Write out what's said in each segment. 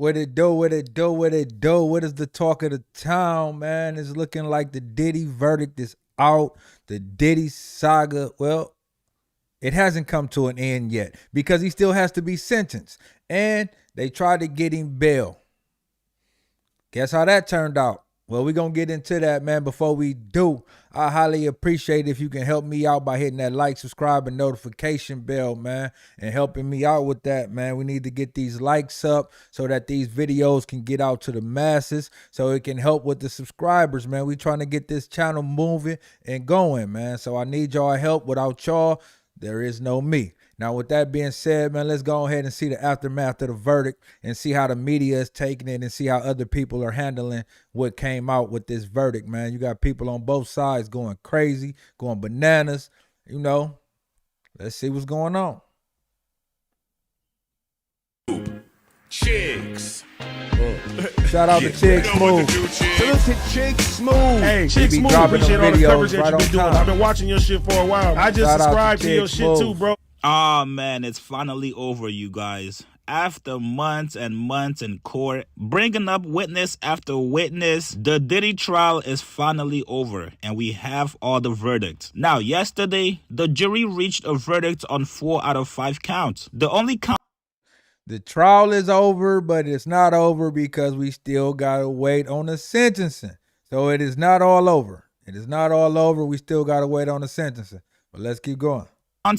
What it do, what it do, what it do? What is the talk of the town, man? It's looking like the Diddy verdict is out. The Diddy saga, well, it hasn't come to an end yet because he still has to be sentenced. And they tried to get him bail. Guess how that turned out? Well, we're going to get into that, man. Before we do, I highly appreciate if you can help me out by hitting that like, subscribe, and notification bell, man, and helping me out with that, man. We need to get these likes up so that these videos can get out to the masses so it can help with the subscribers, man. We trying to get this channel moving and going, man. So I need y'all help. Without y'all, there is no me. Now, with that being said, man, let's go ahead and see the aftermath of the verdict and see how the media is taking it and see how other people are handling what came out with this verdict, man. You got people on both sides going crazy, going bananas. You know, let's see what's going on. Chicks. Shout out to Chick Smooth. Salute to Chick Smooth. Hey, She Chick be Smooth, dropping appreciate them all the videos coverage that right you've been on doing. time. I've been watching your shit for a while. I just Shout out to subscribed to Chick your shit Smooth. too, bro. Ah, man, it's finally over, you guys. After months and months in court, bringing up witness after witness, the Diddy trial is finally over, and we have all the verdicts. Now, yesterday, the jury reached a verdict on 4 out of 5 counts. The only count The trial is over, but it's not over because we still got to wait on the sentencing. So it is not all over. It is not all over. We still got to wait on the sentencing. But let's keep going.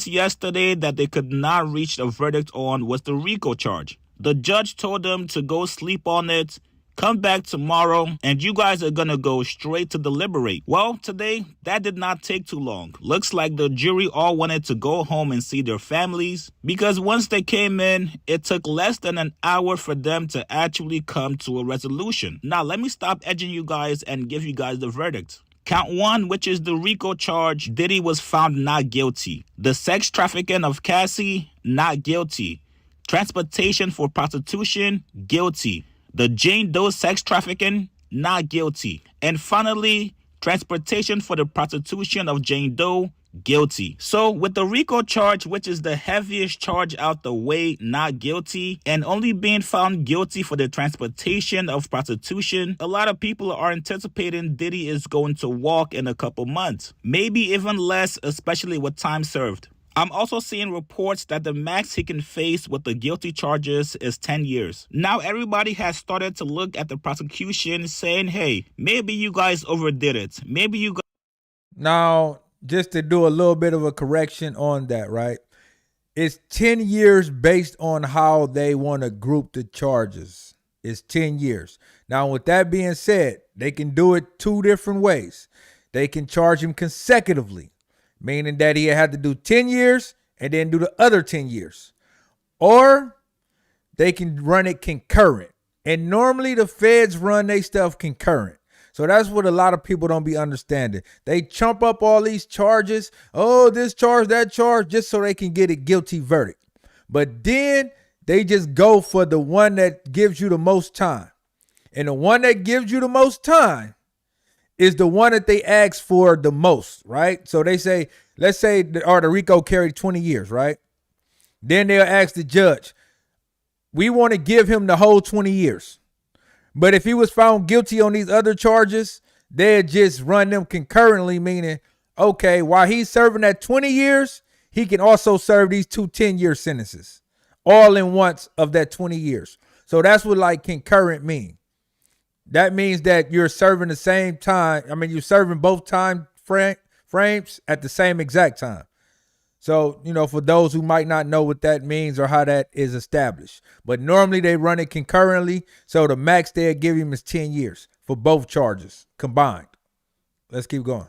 yesterday that they could not reach a verdict on was the RICO charge. The judge told them to go sleep on it, come back tomorrow, and you guys are gonna go straight to deliberate. Well, today, that did not take too long. Looks like the jury all wanted to go home and see their families, because once they came in, it took less than an hour for them to actually come to a resolution. Now, let me stop edging you guys and give you guys the verdict. Count 1, which is the RICO charge, Diddy was found not guilty. The sex trafficking of Cassie, not guilty. Transportation for prostitution, guilty. The Jane Doe sex trafficking, not guilty. And finally, transportation for the prostitution of Jane Doe, guilty. So with the RICO charge, which is the heaviest charge out the way, not guilty, and only being found guilty for the transportation of prostitution, a lot of people are anticipating Diddy is going to walk in a couple months. Maybe even less, especially with time served. I'm also seeing reports that the max he can face with the guilty charges is 10 years. Now everybody has started to look at the prosecution saying, hey, maybe you guys overdid it. Maybe you guys... Now, just to do a little bit of a correction on that, right? It's 10 years based on how they want to group the charges. It's 10 years. Now, with that being said, they can do it 2 different ways. They can charge him consecutively, meaning that he had to do 10 years and then do the other 10 years. Or they can run it concurrent. And normally the feds run their stuff concurrent. So that's what a lot of people don't be understanding. They chump up all these charges. Oh, this charge, that charge, just so they can get a guilty verdict. But then they just go for the one that gives you the most time. And the one that gives you the most time is the one that they ask for the most, right? So they say, let's say the RICO carried 20 years, right? Then they'll ask the judge, we want to give him the whole 20 years. But if he was found guilty on these other charges, they'd just run them concurrently, meaning, okay, while he's serving that 20 years, he can also serve these 2 10-year sentences all in once of that 20 years. So that's what like concurrent mean. That means that you're serving the same time. I mean, you're serving both time frames at the same exact time. So, you know, for those who might not know what that means or how that is established. But normally they run it concurrently. So the max they'll give him is 10 years for both charges combined. Let's keep going.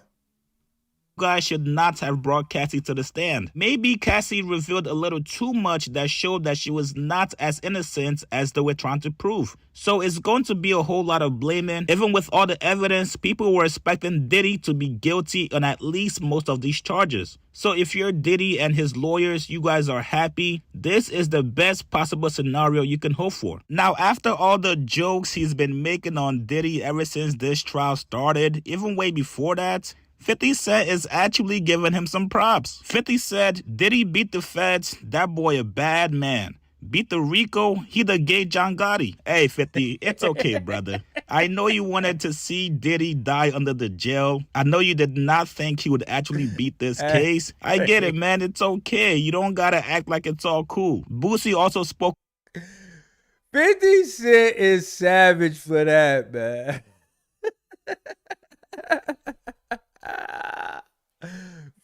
guys should not have brought Cassie to the stand. Maybe Cassie revealed a little too much that showed that she was not as innocent as they were trying to prove. So it's going to be a whole lot of blaming. Even with all the evidence, people were expecting Diddy to be guilty on at least most of these charges. So if you're Diddy and his lawyers, you guys are happy. This is the best possible scenario you can hope for. Now, after all the jokes he's been making on Diddy ever since this trial started, even way before that, 50 Cent is actually giving him some props. 50 said, Diddy beat the feds, that boy a bad man. Beat the Rico, he the gay John Gotti. Hey, 50, it's okay, brother. I know you wanted to see Diddy die under the jail. I know you did not think he would actually beat this case. I get it, man. It's okay. You don't gotta act like it's all cool. Boosie also spoke. 50 Cent is savage for that, man.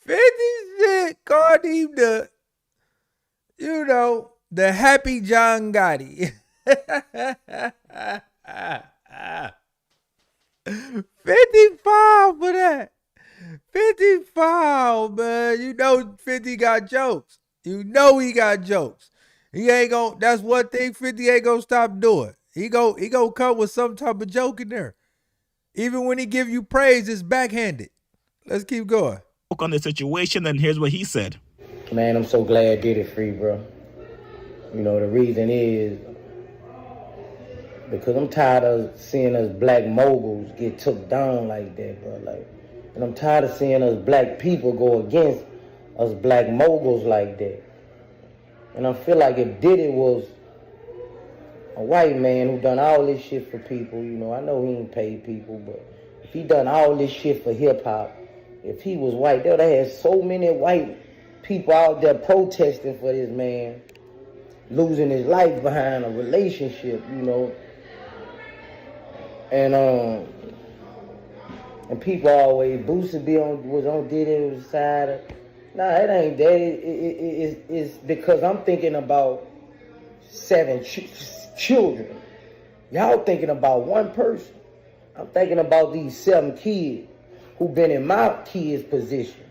50 Cent called him the happy John Gotti. 55 for that. 55, man. You know 50 got jokes. You know he got jokes. He ain't gonna, that's one thing 50 ain't gonna stop doing. He gonna come with some type of joke in there. Even when he give you praise, it's backhanded. Let's keep going. On the situation, and here's what he said. Man, I'm so glad Diddy free, bro. You know, the reason is because I'm tired of seeing us black moguls get took down like that, bro. And I'm tired of seeing us black people go against us black moguls like that. And I feel like if Diddy was a white man who done all this shit for people, you know, I know he ain't paid people, but if he done all this shit for hip-hop, if he was white, they would have had so many white people out there protesting for this man losing his life behind a relationship, you know. And people always, Boosie was on Diddy's side. Nah, it ain't that. It's because I'm thinking about 7 children. Y'all thinking about one person. I'm thinking about these 7 kids who been in my kid's position.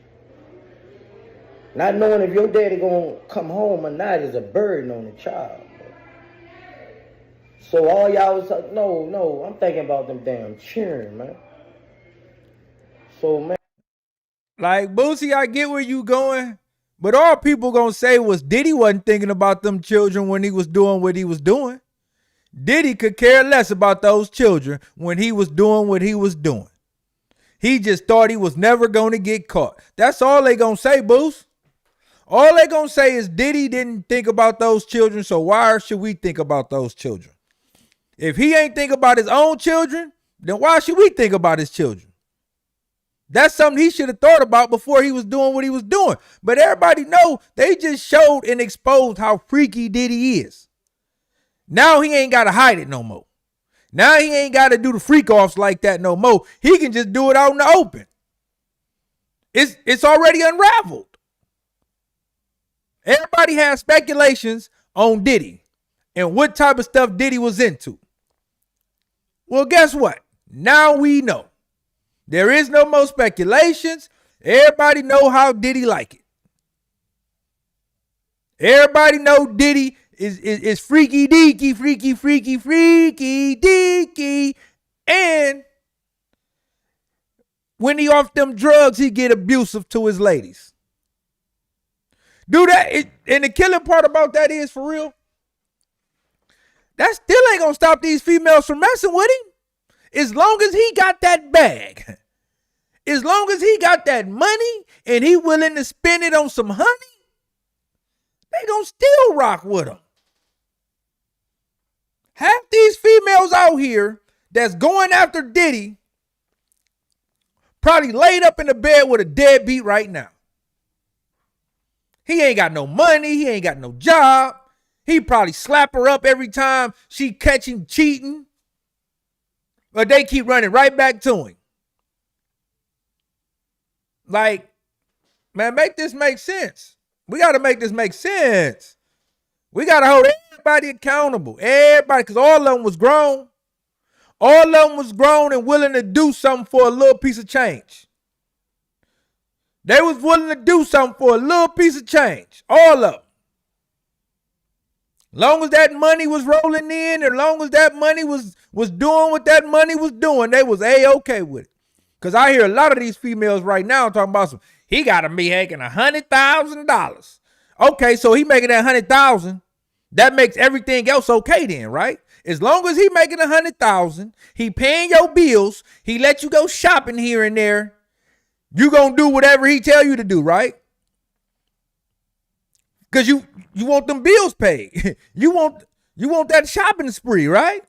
Not knowing if your daddy gonna come home or not is a burden on the child. So all y'all was like, no, I'm thinking about them damn children, man. So, man. Like, Boosie, I get where you going, but all people gonna say was Diddy wasn't thinking about them children when he was doing what he was doing. Diddy could care less about those children when he was doing what he was doing. He just thought he was never gonna get caught. That's all they gonna say, Boost. All they gonna say is Diddy didn't think about those children, so why should we think about those children? If he ain't think about his own children, then why should we think about his children? That's something he should have thought about before he was doing what he was doing. But everybody know they just showed and exposed how freaky Diddy is. Now he ain't got to hide it no more. Now he ain't got to do the freak offs like that no more. He can just do it out in the open. It's already unraveled. Everybody has speculations on Diddy and what type of stuff Diddy was into. Well, guess what? Now we know. There is no more speculations. Everybody know how Diddy like it. Everybody know Diddy is freaky deaky, freaky deaky. And when he off them drugs, he get abusive to his ladies. Do that. And the killing part about that is, for real, that still ain't gonna stop these females from messing with him. As long as he got that bag, as long as he got that money and he willing to spend it on some honey, they gonna still rock with him. Half these females out here that's going after Diddy probably laid up in the bed with a deadbeat right now. He ain't got no money. He ain't got no job. He probably slap her up every time she catch him cheating. But they keep running right back to him. Like, man, make this make sense. We got to make this make sense. We got to hold everybody accountable. Everybody, because all of them was grown. All of them was grown and willing to do something for a little piece of change. They was willing to do something for a little piece of change. All of them. Long as that money was rolling in, as long as that money was doing what that money was doing, they was A-okay with it. Because I hear a lot of these females right now talking about some, he got to be making $100,000. Okay, so he making that $100,000. That makes everything else okay then, right? As long as he making $100,000, he paying your bills, he let you go shopping here and there, you gonna do whatever he tell you to do, right? Because you want them bills paid. you want that shopping spree, right?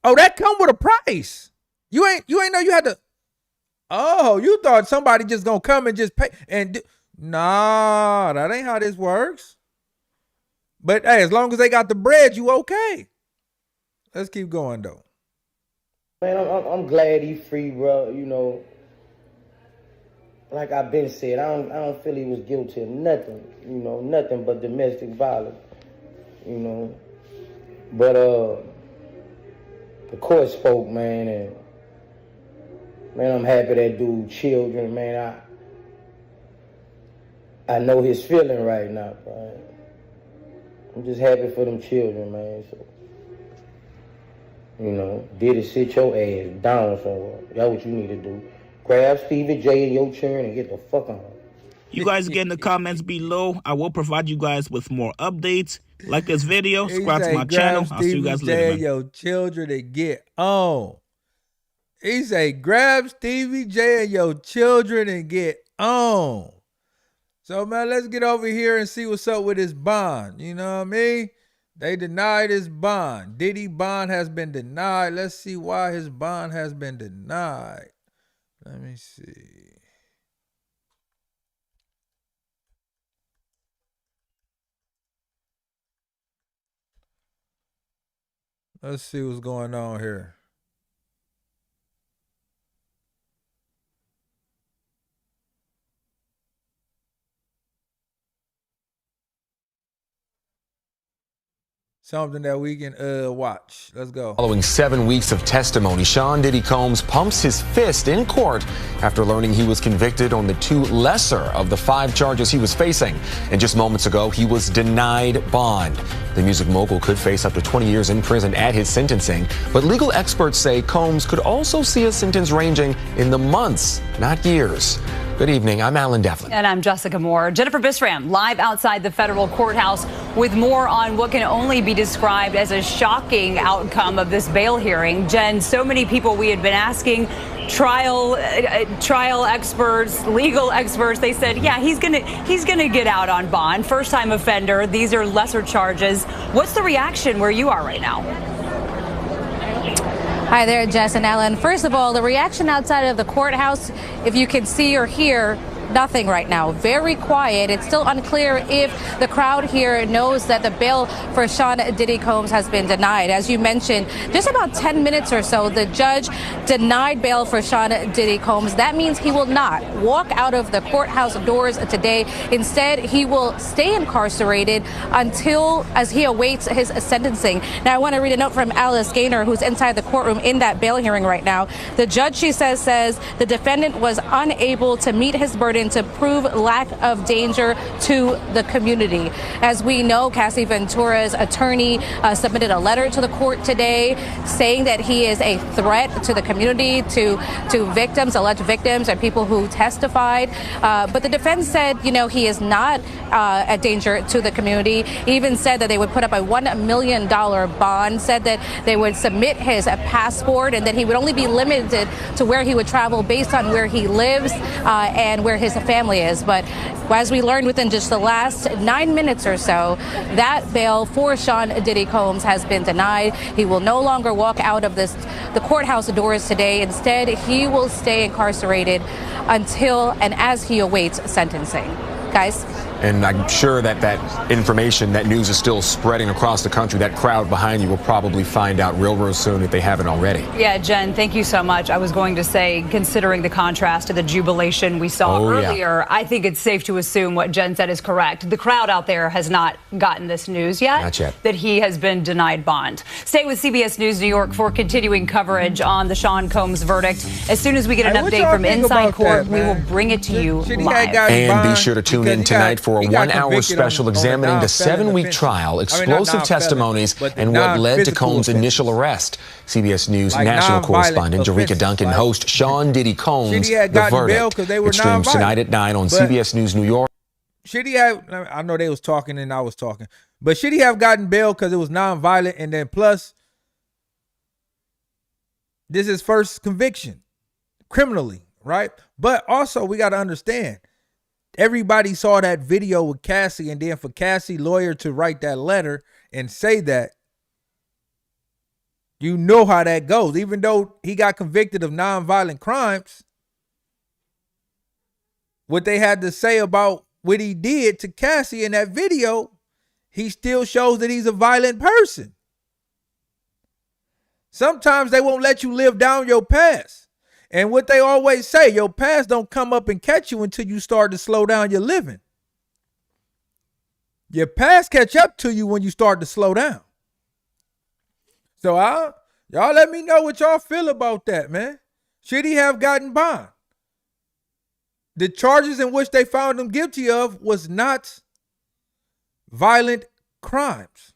Oh, that come with a price. You ain't know you had to. Oh, you thought somebody just gonna come and just pay and nah, that ain't how this works. But hey, as long as they got the bread, you okay. Let's keep going though. Man, I'm glad he free, bro. You know, like I've been said, I don't feel he was guilty of nothing. You know, nothing but domestic violence. You know, but the court spoke, man, and man, I'm happy that dude children, man. I know his feeling right now, bro. I'm just happy for them children, man. So, you know, Diddy, sit your ass down somewhere. That's what you need to do. Grab Stevie J and your children and get the fuck on. You guys get in the comments below. I will provide you guys with more updates. Like this video, subscribe to my channel. I'll see you guys later, man. Your children to get on. He say, grab Stevie J and your children and get on. So, man, let's get over here and see what's up with his bond. You know what I mean? They denied his bond. Diddy bond has been denied. Let's see why his bond has been denied. Let me see. Let's see what's going on here. Something that we can watch. Let's go. Following 7 weeks of testimony, Sean Diddy Combs pumps his fist in court after learning he was convicted on the 2 lesser of the 5 charges he was facing. And just moments ago, he was denied bond. The music mogul could face up to 20 years in prison at his sentencing, but legal experts say Combs could also see a sentence ranging in the months, not years. Good evening. I'm Alan Devlin. And I'm Jessica Moore. Jennifer Bisram live outside the federal courthouse with more on what can only be described as a shocking outcome of this bail hearing. Jen, so many people we had been asking, trial experts, legal experts, they said, yeah, he's gonna get out on bond. First time offender. These are lesser charges. What's the reaction where you are right now? Hi there, Jess and Ellen. First of all, the reaction outside of the courthouse, if you can see or hear, nothing right now. Very quiet. It's still unclear if the crowd here knows that the bail for Sean Diddy Combs has been denied. As you mentioned, just about 10 minutes or so, the judge denied bail for Sean Diddy Combs. That means he will not walk out of the courthouse doors today. Instead, he will stay incarcerated until as he awaits his sentencing. Now, I want to read a note from Alice Gaynor, who's inside the courtroom in that bail hearing right now. The judge, she says the defendant was unable to meet his burden to prove lack of danger to the community. As we know, Cassie Ventura's attorney submitted a letter to the court today saying that he is a threat to the community, to victims, alleged victims, and people who testified. But the defense said, he is not a danger to the community. Even said that they would put up a $1 million bond, said that they would submit his passport and that he would only be limited to where he would travel based on where he lives and where his family is. But as we learned within just the last 9 minutes or so, that bail for Sean Diddy Combs has been denied. He will no longer walk out of the courthouse doors today. Instead, he will stay incarcerated until and as he awaits sentencing. Guys? And I'm sure that information, that news is still spreading across the country. That crowd behind you will probably find out real soon if they haven't already. Yeah, Jen, thank you so much. I was going to say, considering the contrast to the jubilation we saw earlier, yeah. I think it's safe to assume what Jen said is correct. The crowd out there has not gotten this news yet. Not yet. That he has been denied bond. Stay with CBS News New York for continuing coverage on the Sean Combs verdict. As soon as we get an update from inside court, we will bring it to you live. And be sure to tune in tonight for a 1-hour special examining the 7-week trial, explosive testimonies, and what led to Combs' initial arrest. CBS News national correspondent Jerika Duncan, host Sean Diddy Combs, the verdict. It streams tonight at 9 on CBS News New York. Should he have, I know they was talking and I was talking, but should he have gotten bail because it was nonviolent, and then plus, this is his first conviction criminally, right? But also we got to understand, everybody saw that video with Cassie, and then for Cassie lawyer to write that letter and say that, you know how that goes. Even though he got convicted of nonviolent crimes, what they had to say about what he did to Cassie in that video, he still shows that he's a violent person. Sometimes they won't let you live down your past. And what they always say, your past don't come up and catch you until you start to slow down your living. Your past catch up to you when you start to slow down. So y'all let me know what y'all feel about that, man. Should he have gotten bond? The charges in which they found him guilty of was not violent crimes.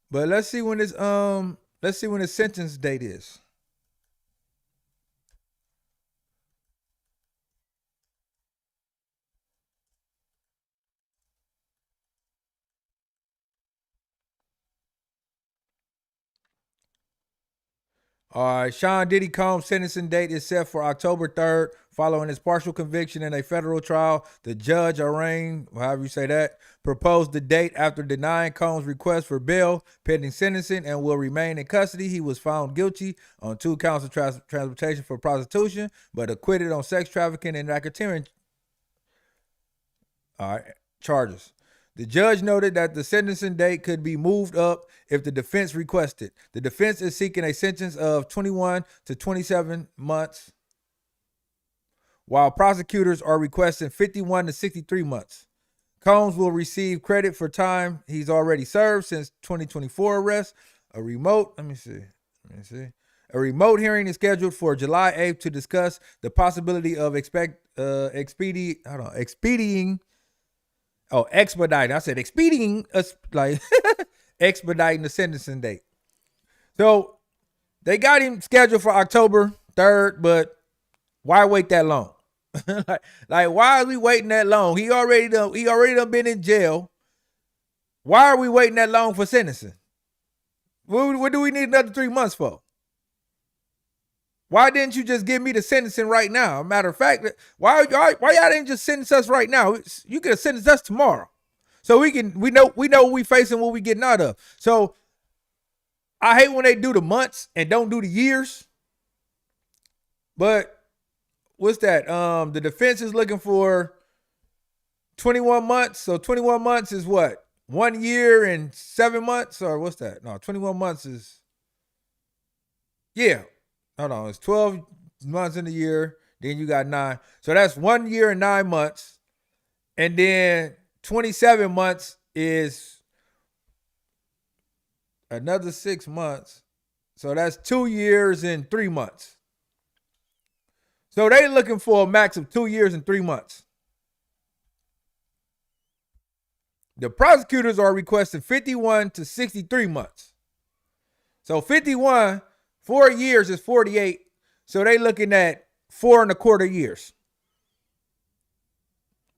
But let's see when the sentence date is. All right, Sean Diddy Combs' sentencing date is set for October 3rd. Following his partial conviction in a federal trial, the judge arraigned, however you say that, proposed the date after denying Combs' request for bail pending sentencing and will remain in custody. He was found guilty on 2 counts of transportation for prostitution, but acquitted on sex trafficking and racketeering charges. The judge noted that the sentencing date could be moved up if the defense requested. The defense is seeking a sentence of 21 to 27 months, while prosecutors are requesting 51 to 63 months. Combs will receive credit for time he's already served since 2024 arrest. A remote hearing is scheduled for July 8th to discuss the possibility of expediting. I said expediting, expediting the sentencing date. So they got him scheduled for October 3rd, but why wait that long? like, why are we waiting that long? He already done been in jail. Why are we waiting that long for sentencing? What do we need another 3 months for? Why didn't you just give me the sentencing right now? Matter of fact, why y'all didn't just sentence us right now? You could have sentenced us tomorrow, so we know what we facing, what we getting out of. So I hate when they do the months and don't do the years. But what's that? The defense is looking for 21 months. So 21 months is what? 1 year and 7 months, or what's that? No, 21 months is, yeah. Hold on, it's 12 months in the year. Then you got 9. So that's 1 year and 9 months. And then 27 months is another 6 months. So that's 2 years and 3 months. So they looking for a max of 2 years and 3 months. The prosecutors are requesting 51 to 63 months. So 51, 4 years is 48. So they looking at 4.25 years.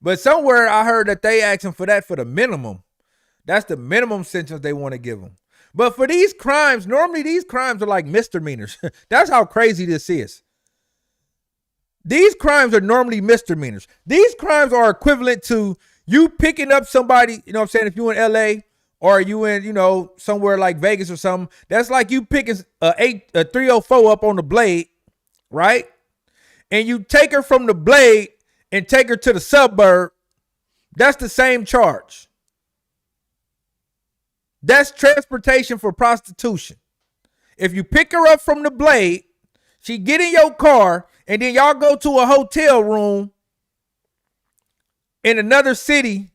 But somewhere I heard that they asking for that for the minimum. That's the minimum sentence they want to give them. But for these crimes, normally these crimes are like misdemeanors. That's how crazy this is. These crimes are normally misdemeanors. These crimes are equivalent to you picking up somebody, you know what I'm saying, if you in LA or you in, somewhere like Vegas or something, that's like you picking a 304 up on the blade, right? And you take her from the blade and take her to the suburb. That's the same charge. That's transportation for prostitution. If you pick her up from the blade, she get in your car, and then y'all go to a hotel room in another city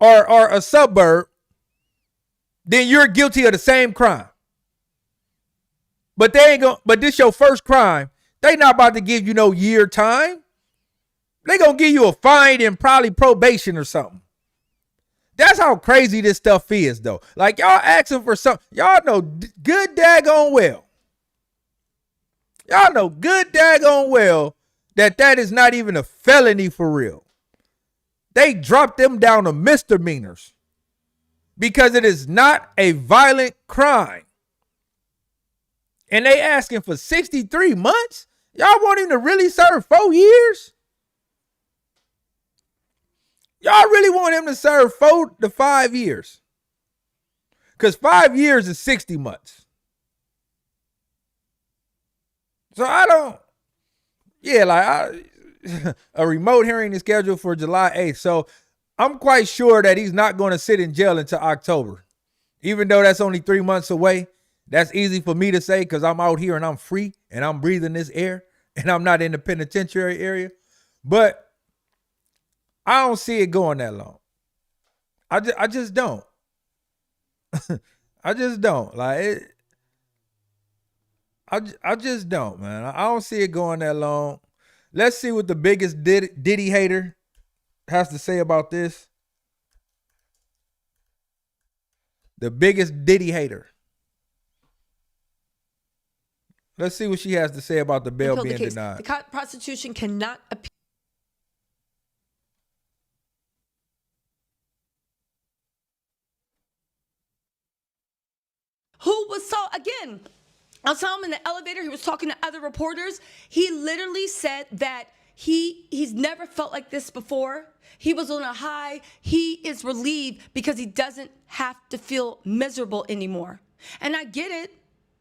or a suburb, then you're guilty of the same crime. But but this your first crime. They not about to give you no year time. They gonna give you a fine and probably probation or something. That's how crazy this stuff is, though. Like, y'all asking for something. Y'all know good daggone well. Y'all know good daggone well that is not even a felony for real. They dropped them down to misdemeanors because it is not a violent crime. And they asking for 63 months? Y'all want him to really serve 4 years? Y'all really want him to serve 4 to 5 years? Because 5 years is 60 months. So I don't, a remote hearing is scheduled for July 8th. So I'm quite sure that he's not going to sit in jail until October. Even though that's only 3 months away, that's easy for me to say because I'm out here and I'm free and I'm breathing this air and I'm not in the penitentiary area. But I don't see it going that long. I just don't. I just don't. I just don't, man. I don't see it going that long. Let's see what the biggest Diddy hater has to say about this. The biggest Diddy hater. Let's see what she has to say about the bail being denied. The prosecution cannot appeal. I saw him in the elevator. He was talking to other reporters. He literally said that he's never felt like this before. He was on a high. He is relieved because he doesn't have to feel miserable anymore. And I get it.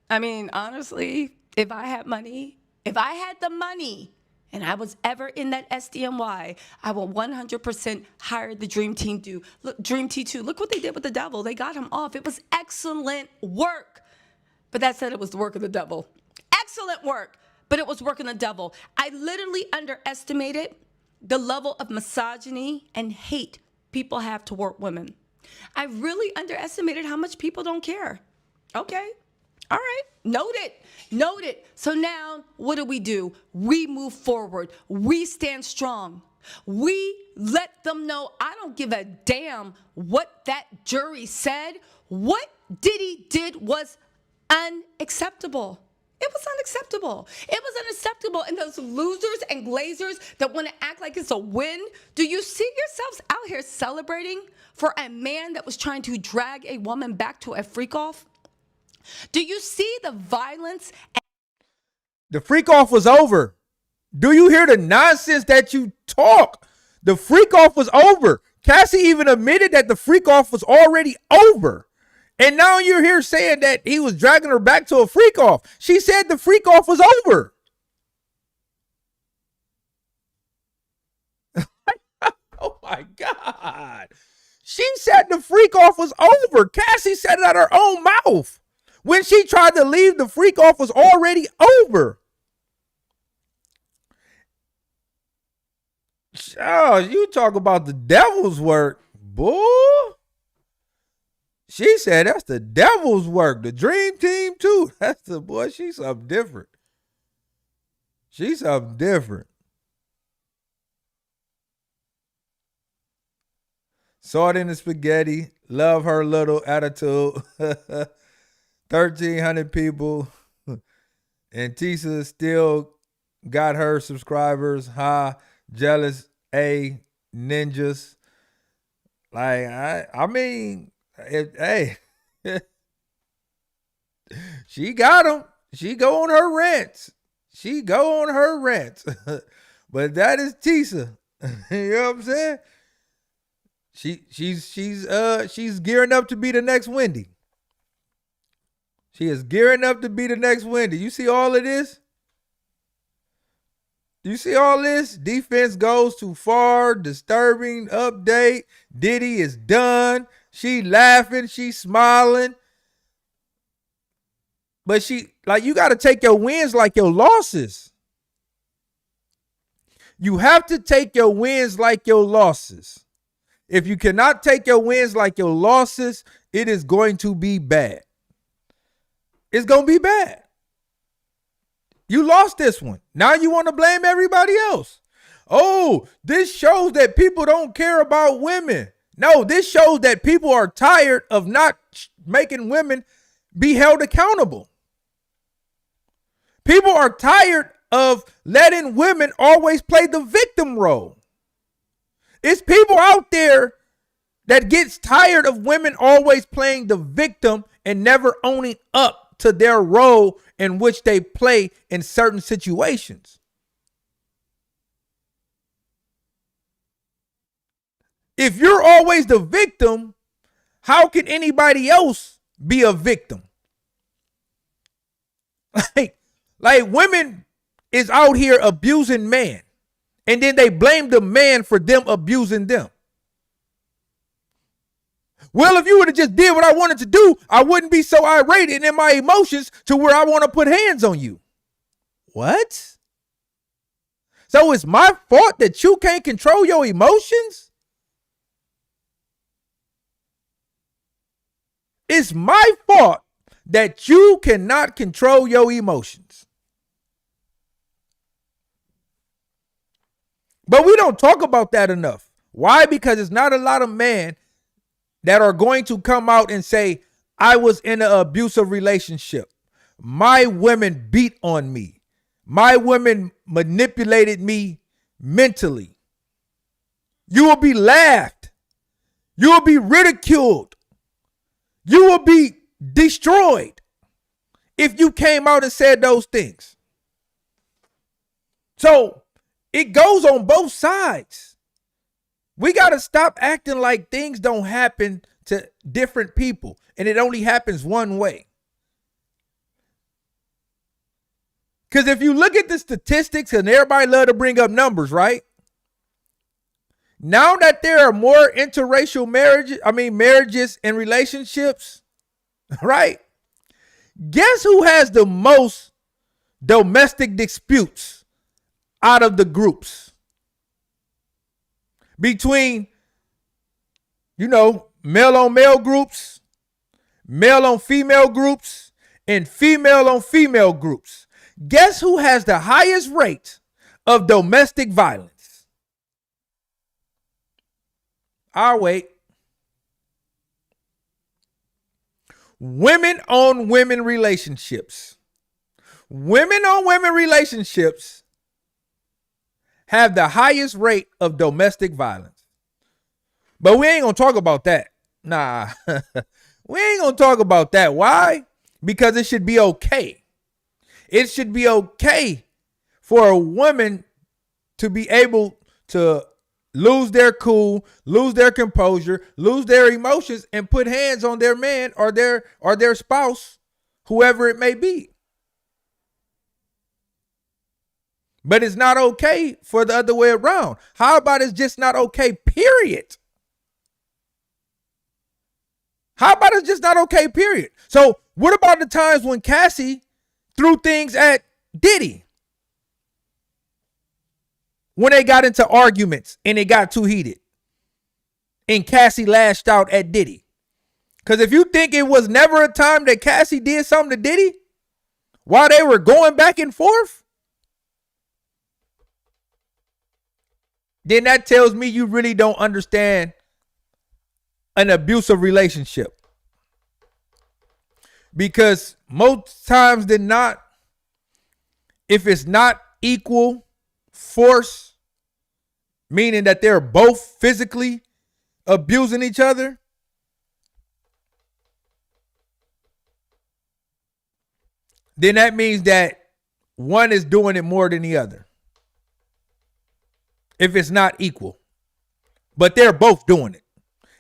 I mean, honestly, if I had the money, and I was ever in that SDNY, I will 100% hire the Dream Team 2. Look, Dream T2. Look what they did with the devil. They got him off. It was excellent work. But that said, it was the work of the devil. Excellent work, but it was work of the devil. I literally underestimated the level of misogyny and hate people have toward women. I really underestimated how much people don't care. Okay, all right, noted. So now, what do? We move forward. We stand strong. We let them know I don't give a damn what that jury said. What Diddy did was unacceptable. It was unacceptable. It was unacceptable. And those losers and glazers that want to act like it's a win, do you see yourselves out here celebrating for a man that was trying to drag a woman back to a freak off? Do you see the violence? The freak off was over. Do you hear the nonsense that you talk? The freak off was over. Cassie even admitted that the freak off was already over. And now you're here saying that he was dragging her back to a freak off. She said the freak off was over. Oh my God. She said the freak off was over. Cassie said it out her own mouth. When she tried to leave, the freak off was already over. Oh, you talk about the devil's work, boy. She said that's the devil's work. The Dream Team 2. That's the boy. She's something different. She's something different. Salt in the spaghetti. Love her little attitude. 1,300 people. And Tisa still got her subscribers. Jealous. Ninjas. I mean... Hey, she got him. She go on her rants. But that is Tisa. You know what I'm saying? She's gearing up to be the next Wendy. She is gearing up to be the next Wendy. You see all of this? You see all this? Defense goes too far. Disturbing update. Diddy is done. She laughing, she smiling. But you got to take your wins like your losses. You have to take your wins like your losses. If you cannot take your wins like your losses, it is going to be bad. It's going to be bad. You lost this one. Now you want to blame everybody else. Oh, this shows that people don't care about women. No, this shows that people are tired of not making women be held accountable. People are tired of letting women always play the victim role. It's people out there that gets tired of women always playing the victim and never owning up to their role in which they play in certain situations. If you're always the victim, how can anybody else be a victim? Like women is out here abusing men, and then they blame the man for them abusing them. Well, if you would have just did what I wanted to do, I wouldn't be so irate and in my emotions to where I want to put hands on you. What? So it's my fault that you can't control your emotions? It's my fault that you cannot control your emotions. But we don't talk about that enough. Why? Because it's not a lot of men that are going to come out and say, I was in an abusive relationship. My women beat on me. My women manipulated me mentally. You will be laughed. You will be ridiculed. You will be destroyed if you came out and said those things. So it goes on both sides. We got to stop acting like things don't happen to different people and it only happens one way. Because if you look at the statistics, and everybody love to bring up numbers, right? Now that there are more interracial marriages and relationships, right? Guess who has the most domestic disputes out of the groups? Between, male on male groups, male on female groups, and female on female groups. Guess who has the highest rate of domestic violence? I'll wait. Women on women relationships. Women on women relationships have the highest rate of domestic violence. But we ain't going to talk about that. Nah, we ain't going to talk about that. Why? Because it should be okay. It should be okay for a woman to be able to lose their cool, lose their composure, lose their emotions, and put hands on their man or their spouse, whoever it may be. But it's not okay for the other way around. How about it's just not okay, period? How about it's just not okay, period? So what about the times when Cassie threw things at Diddy? When they got into arguments and it got too heated and Cassie lashed out at Diddy. Because if you think it was never a time that Cassie did something to Diddy while they were going back and forth, then that tells me you really don't understand an abusive relationship. Because most times than not, if it's not equal force, meaning that they're both physically abusing each other, then that means that one is doing it more than the other. If it's not equal, but they're both doing it.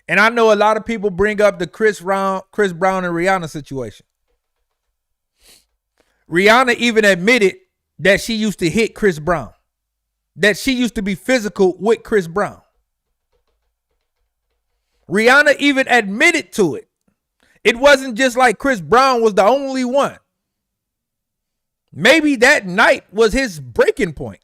And I know a lot of people bring up the Chris Brown and Rihanna situation. Rihanna even admitted that she used to hit Chris Brown, that she used to be physical with Chris Brown. Rihanna even admitted to it. It wasn't just like Chris Brown was the only one. Maybe that night was his breaking point.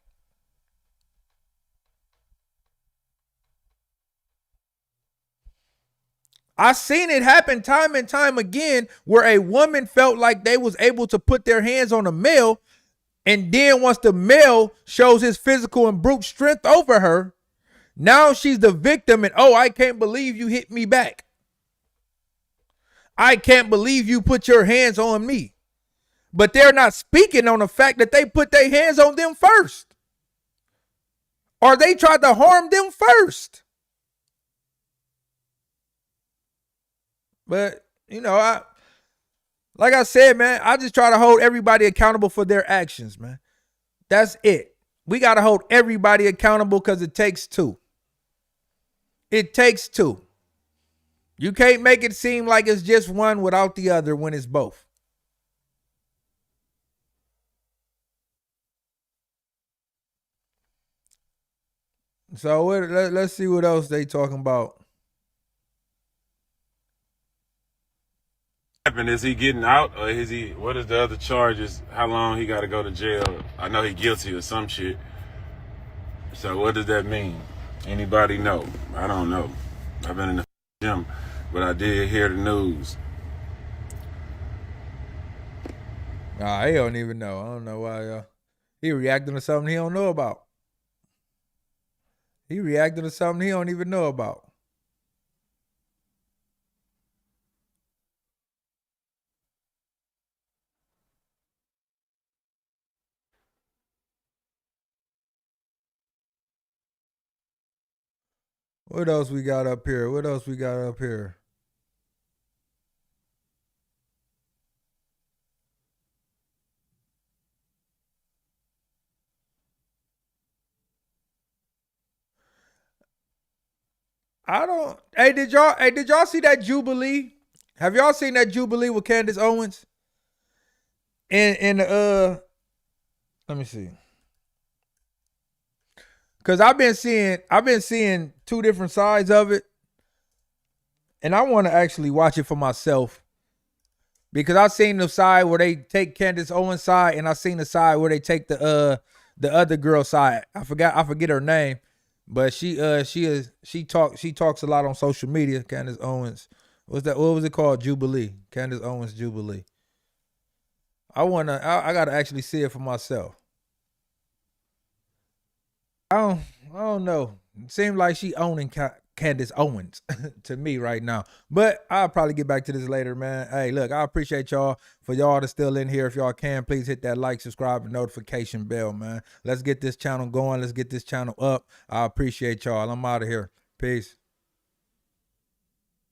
I've seen it happen time and time again where a woman felt like they was able to put their hands on a male, and then once the male shows his physical and brute strength over her, now she's the victim and, oh, I can't believe you hit me back. I can't believe you put your hands on me. But they're not speaking on the fact that they put their hands on them first. Or they tried to harm them first. But, like I said, man, I just try to hold everybody accountable for their actions, man. That's it. We got to hold everybody accountable because it takes two. It takes two. You can't make it seem like it's just one without the other when it's both. So let's see what else they talking about. Is he getting out, or is he? What is the other charges? How long he got to go to jail? I know he guilty of some shit. So what does that mean? Anybody know? I don't know. I've been in the gym, but I did hear the news. Nah, he don't even know. I don't know why he reacting to something he don't know about. He reacting to something he don't even know about. What else we got up here? What else we got up here? I don't. Hey, did y'all see that Jubilee? Have y'all seen that Jubilee with Candace Owens? In the let me see. Cause I've been seeing two different sides of it. And I want to actually watch it for myself. Because I've seen the side where they take Candace Owens' side, and I've seen the side where they take the other girl's side. I forget her name. But she talks a lot on social media, Candace Owens. What was it called? Jubilee. Candace Owens Jubilee. I gotta actually see it for myself. I don't know. It seems like she owning Candace Owens to me right now. But I'll probably get back to this later, man. Hey, look, I appreciate y'all. For y'all that's still in here, if y'all can, please hit that like, subscribe, and notification bell, man. Let's get this channel going. Let's get this channel up. I appreciate y'all. I'm out of here. Peace.